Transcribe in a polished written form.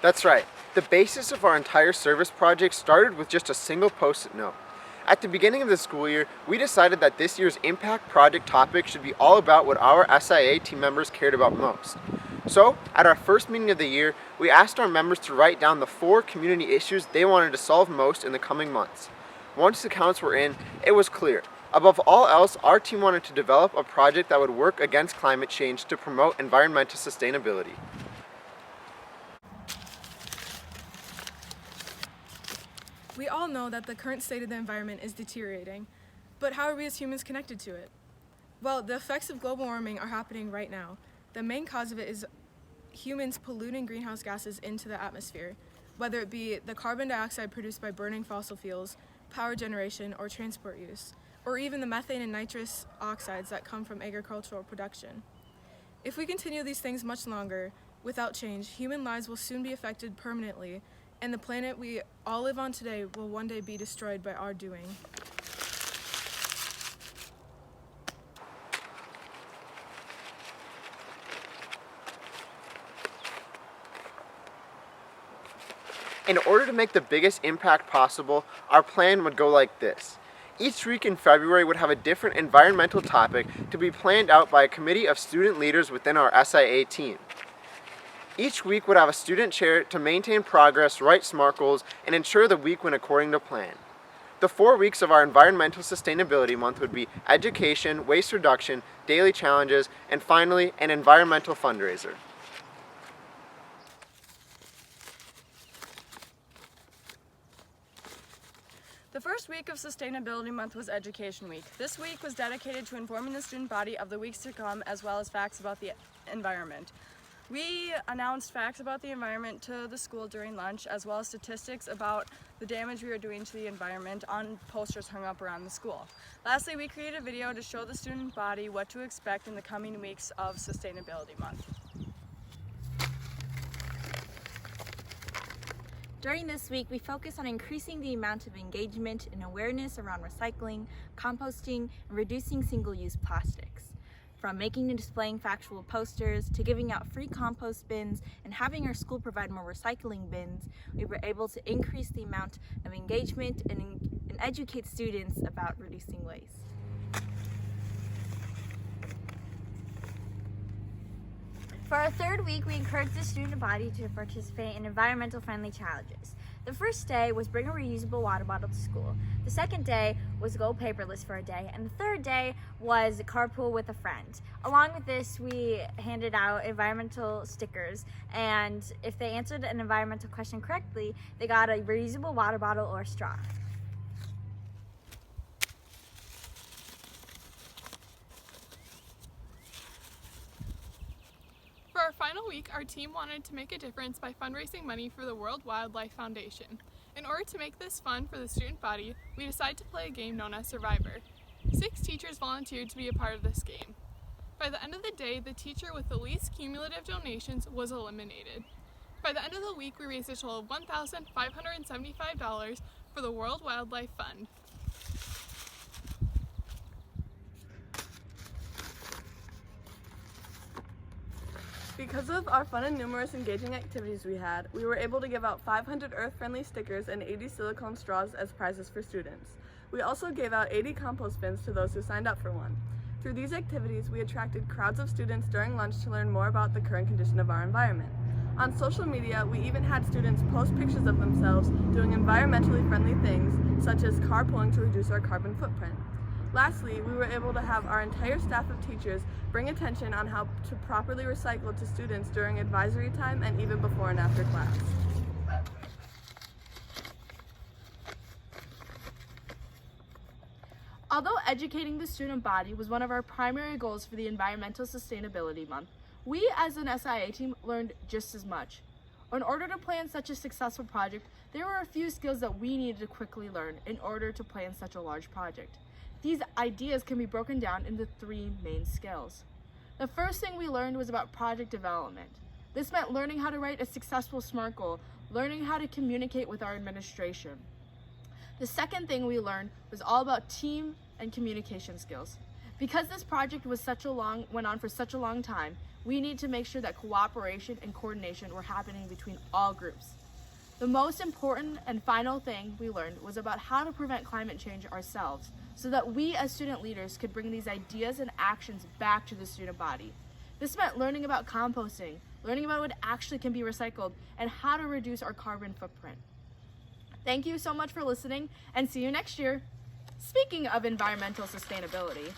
That's right. The basis of our entire service project started with just a single post-it note. At the beginning of the school year, we decided that this year's impact project topic should be all about what our SIA team members cared about most. So, at our first meeting of the year, we asked our members to write down the 4 community issues they wanted to solve most in the coming months. Once the counts were in, it was clear. Above all else, our team wanted to develop a project that would work against climate change to promote environmental sustainability. We all know that the current state of the environment is deteriorating, but how are we as humans connected to it? Well, the effects of global warming are happening right now. The main cause of it is humans polluting greenhouse gases into the atmosphere, whether it be the carbon dioxide produced by burning fossil fuels, power generation, or transport use, or even the methane and nitrous oxides that come from agricultural production. If we continue these things much longer, without change, human lives will soon be affected permanently, and the planet we all live on today will one day be destroyed by our doing. In order to make the biggest impact possible, our plan would go like this. Each week in February would have a different environmental topic to be planned out by a committee of student leaders within our SIA team. Each week would have a student chair to maintain progress, write SMART goals, and ensure the week went according to plan. The 4 weeks of our Environmental Sustainability Month would be education, waste reduction, daily challenges, and finally, an environmental fundraiser. The first week of Sustainability Month was Education Week. This week was dedicated to informing the student body of the weeks to come as well as facts about the environment. We announced facts about the environment to the school during lunch as well as statistics about the damage we are doing to the environment on posters hung up around the school. Lastly, we created a video to show the student body what to expect in the coming weeks of Sustainability Month. During this week, we focus on increasing the amount of engagement and awareness around recycling, composting, and reducing single-use plastics. From making and displaying factual posters to giving out free compost bins and having our school provide more recycling bins, we were able to increase the amount of engagement and educate students about reducing waste. For our third week, we encouraged the student body to participate in environmental friendly challenges. The first day was bring a reusable water bottle to school. The second day was go paperless for a day. And the third day was carpool with a friend. Along with this, we handed out environmental stickers. And if they answered an environmental question correctly, they got a reusable water bottle or a straw. For our final week, our team wanted to make a difference by fundraising money for the World Wildlife Foundation. In order to make this fun for the student body, we decided to play a game known as Survivor. 6 teachers volunteered to be a part of this game. By the end of the day, the teacher with the least cumulative donations was eliminated. By the end of the week, we raised a total of $1,575 for the World Wildlife Fund. Because of our fun and numerous engaging activities we had, we were able to give out 500 earth-friendly stickers and 80 silicone straws as prizes for students. We also gave out 80 compost bins to those who signed up for one. Through these activities, we attracted crowds of students during lunch to learn more about the current condition of our environment. On social media, we even had students post pictures of themselves doing environmentally friendly things, such as carpooling to reduce our carbon footprint. Lastly, we were able to have our entire staff of teachers bring attention on how to properly recycle to students during advisory time and even before and after class. Although educating the student body was one of our primary goals for the Environmental Sustainability Month, we as an SIA team learned just as much. In order to plan such a successful project, there were a few skills that we needed to quickly learn in order to plan such a large project. These ideas can be broken down into 3 main skills. The first thing we learned was about project development. This meant learning how to write a successful SMART goal, learning how to communicate with our administration. The second thing we learned was all about team and communication skills. Because this project went on for such a long time, we need to make sure that cooperation and coordination were happening between all groups. The most important and final thing we learned was about how to prevent climate change ourselves, so that we as student leaders could bring these ideas and actions back to the student body. This meant learning about composting, learning about what actually can be recycled, and how to reduce our carbon footprint. Thank you so much for listening, and see you next year. Speaking of environmental sustainability,